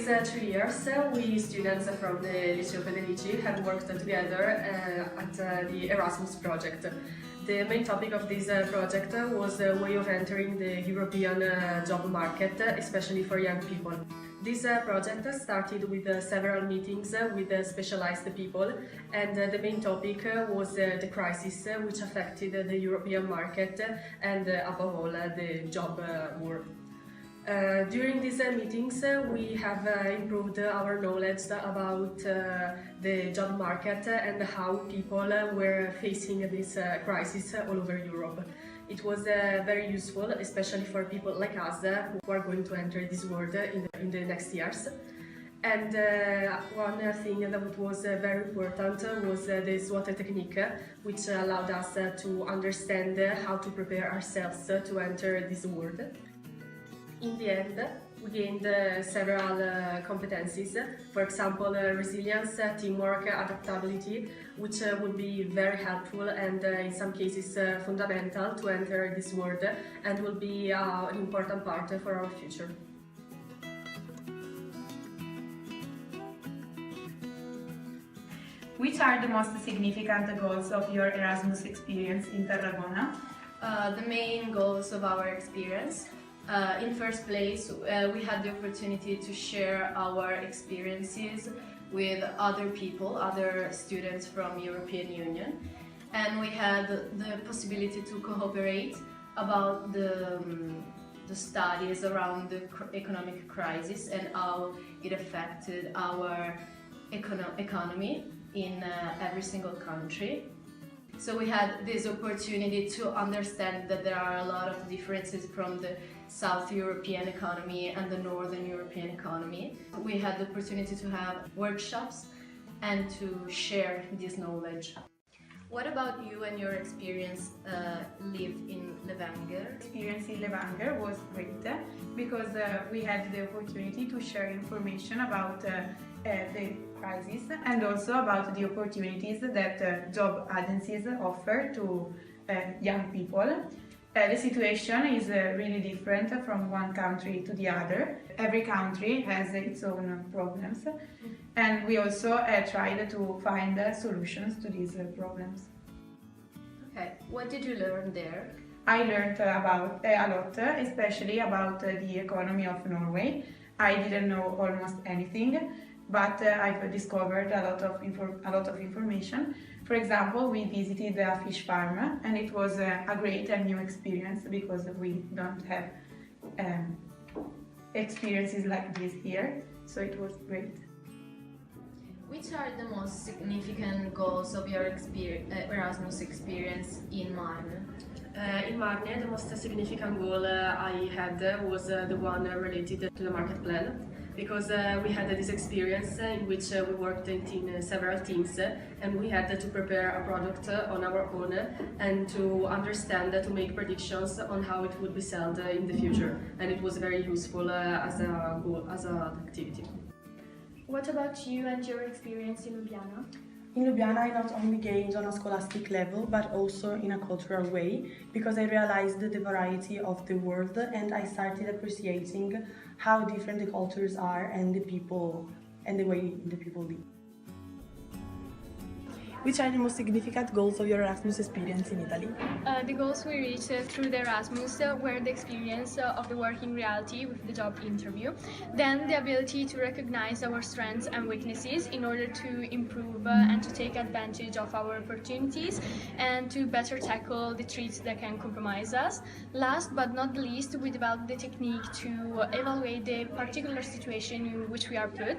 these 3 years, we students from the Liceo Federici have worked together at the Erasmus project. The main topic of this project was a way of entering the European job market, especially for young people. This project started with several meetings with specialized people, and the main topic was the crisis which affected the European market and above all the job world. During these meetings, we have improved our knowledge about the job market and how people were facing this crisis all over Europe. It was very useful, especially for people like us who are going to enter this world in the next years. And one thing that was very important was the SWOT technique, which allowed us to understand how to prepare ourselves to enter this world. In the end, we gained several competencies, for example, resilience, teamwork, adaptability, which will be very helpful and in some cases fundamental to enter this world and will be an important part for our future. Which are the most significant goals of your Erasmus experience in Tarragona? The main goals of our experience. In first place, we had the opportunity to share our experiences with other people, other students from European Union, and we had the possibility to cooperate about the studies around the economic crisis and how it affected our economy in every single country. So we had this opportunity to understand that there are a lot of differences from the South European economy and the Northern European economy. We had the opportunity to have workshops and to share this knowledge. What about you and your experience live in Levanger? Experience in Levanger was great because we had the opportunity to share information about the crisis and also about the opportunities that job agencies offer to young people. The situation is really different from one country to the other. Every country has its own problems, and we also tried to find solutions to these problems. Okay, what did you learn there? I learned about a lot, especially about the economy of Norway. I didn't know almost anything, but I've discovered a lot of information. For example, we visited a fish farm, and it was a great and new experience because we don't have experiences like this here, so it was great. Which are the most significant goals of your Erasmus experience in Marne? In Marne, the most significant goal I had was the one related to the market plan, because we had this experience in which we worked in several teams and we had to prepare a product on our own and to understand, to make predictions on how it would be sold in the future, and it was very useful as a goal, as an activity. What about you and your experience in Ljubljana? In Ljubljana, I not only gained on a scholastic level, but also in a cultural way, because I realized the variety of the world and I started appreciating how different the cultures are and the people and the way the people live. Which are the most significant goals of your Erasmus experience in Italy? The goals we reached through the Erasmus were the experience of the working reality with the job interview, then the ability to recognize our strengths and weaknesses in order to improve and to take advantage of our opportunities and to better tackle the traits that can compromise us. Last but not least, we developed the technique to evaluate the particular situation in which we are put.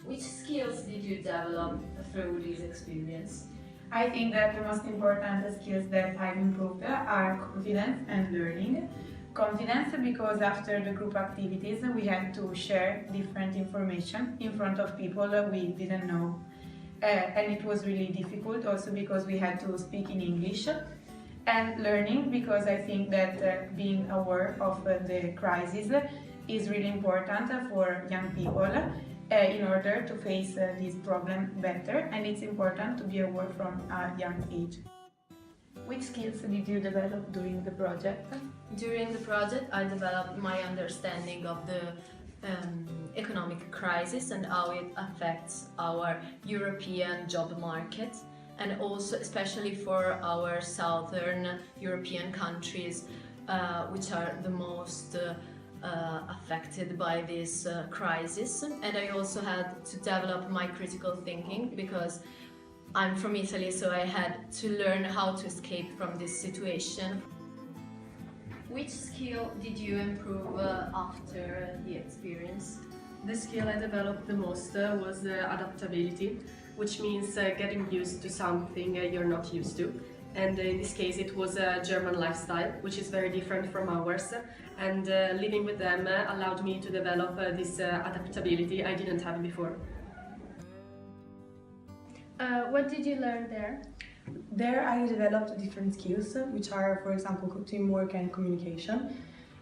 Which skills did you develop through this experience? I think that the most important skills that I've improved are confidence and learning. Confidence because after the group activities we had to share different information in front of people we didn't know. And it was really difficult also because we had to speak in English. And learning because I think that being aware of the crisis is really important for young people in order to face this problem better, and it's important to be aware from a young age. Which skills did you develop during the project? During the project, I developed my understanding of the economic crisis and how it affects our European job market, and also especially for our southern European countries, which are the most affected by this crisis. And I also had to develop my critical thinking because I'm from Italy, so I had to learn how to escape from this situation. Which skill did you improve after the experience? The skill I developed the most was adaptability, which means getting used to something you're not used to. And in this case, it was a German lifestyle, which is very different from ours. And living with them allowed me to develop this adaptability I didn't have before. What did you learn there? There I developed different skills, which are, for example, teamwork and communication.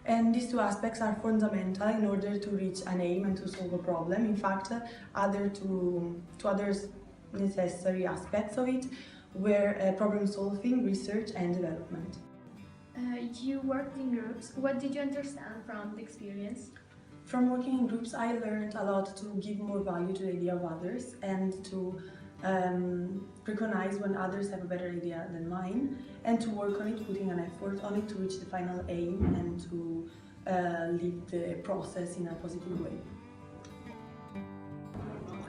And these two aspects are fundamental in order to reach an aim and to solve a problem. In fact, other necessary aspects of it were problem solving, research and development. You worked in groups. What did you understand from the experience? From working in groups, I learned a lot to give more value to the idea of others and to recognize when others have a better idea than mine, and to work on it, putting an effort on it to reach the final aim and to lead the process in a positive way.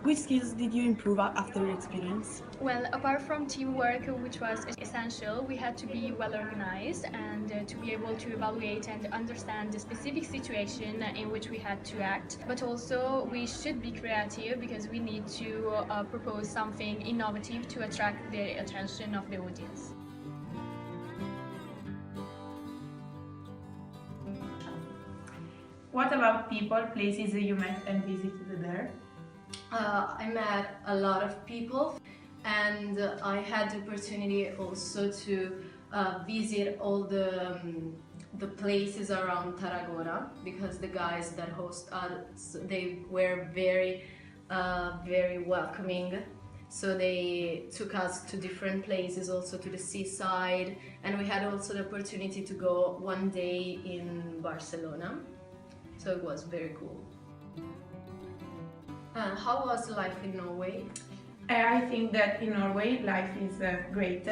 Which skills did you improve after your experience? Well, apart from teamwork, which was essential, we had to be well organized and to be able to evaluate and understand the specific situation in which we had to act. But also, we should be creative because we need to propose something innovative to attract the attention of the audience. What about people, places you met and visited there? I met a lot of people, and I had the opportunity also to visit all the places around Tarragona, because the guys that host us, they were very welcoming. So they took us to different places, also to the seaside, and we had also the opportunity to go one day in Barcelona. So it was very cool. How was life in Norway? I think that in Norway life is great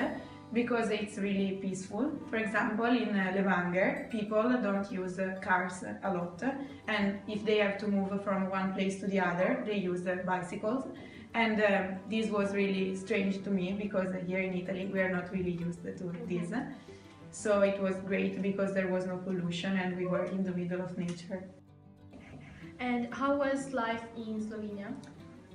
because it's really peaceful. For example, in Levanger, people don't use cars a lot, and if they have to move from one place to the other, they use bicycles. And this was really strange to me because here in Italy we are not really used to this. So it was great because there was no pollution and we were in the middle of nature. And how was life in Slovenia?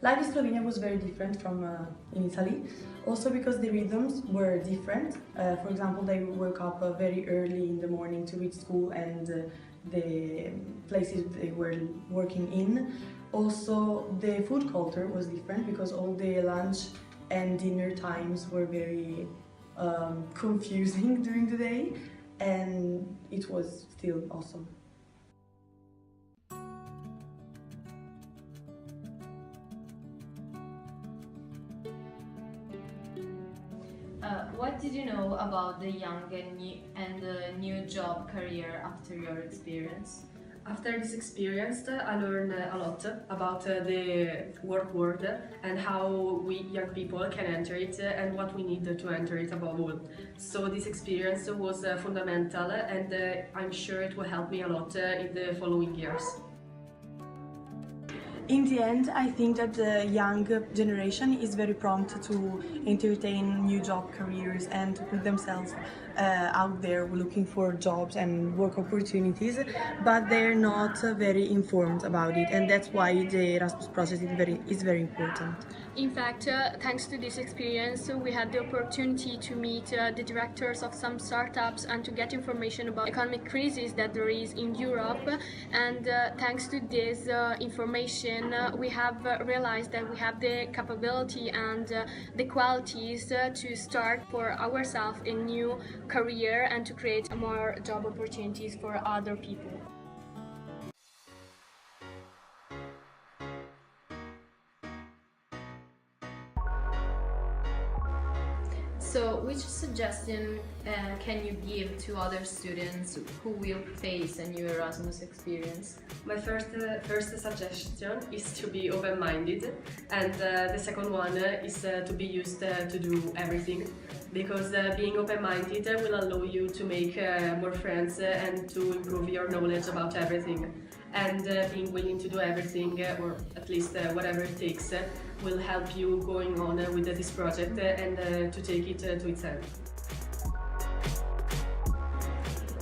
Life in Slovenia was very different from in Italy, also because the rhythms were different. For example, they woke up very early in the morning to reach school and the places they were working in. Also, the food culture was different because all the lunch and dinner times were very confusing during the day, and it was still awesome. What did you know about the young and new job career after your experience? After this experience, I learned a lot about the work world and how we young people can enter it and what we need to enter it above all. So this experience was fundamental, and I'm sure it will help me a lot in the following years. In the end, I think that the young generation is very prompt to entertain new job careers and to put themselves out there looking for jobs and work opportunities, but they're not very informed about it, and that's why the Erasmus process is very important. In fact, thanks to this experience, we had the opportunity to meet the directors of some startups and to get information about economic crisis that there is in Europe. And thanks to this information, we have realized that we have the capability and the qualities to start for ourselves a new career and to create more job opportunities for other people. So, which suggestion can you give to other students who will face a new Erasmus experience? My first suggestion is to be open-minded, and the second one is to be used to do everything, because being open-minded will allow you to make more friends and to improve your knowledge about everything. And being willing to do everything, or at least whatever it takes, will help you going on with this project and to take it to its end.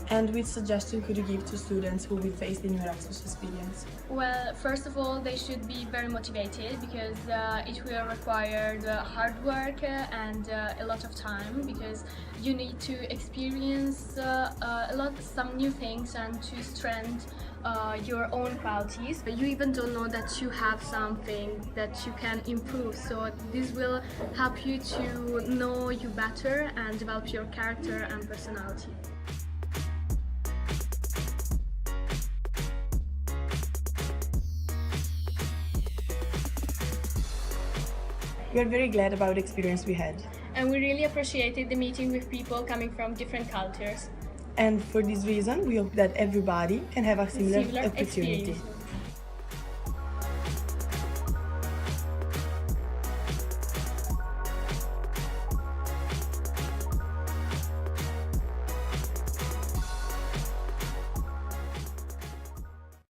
And which suggestion could you give to students who will face the new Erasmus experience? Well, first of all, they should be very motivated because it will require hard work and a lot of time, because you need to experience some new things and to strengthen your own qualities. You even don't know that you have something that you can improve, so this will help you to know you better and develop your character and personality. We are very glad about the experience we had. And we really appreciated the meeting with people coming from different cultures. And for this reason, we hope that everybody can have a similar opportunity. Experience.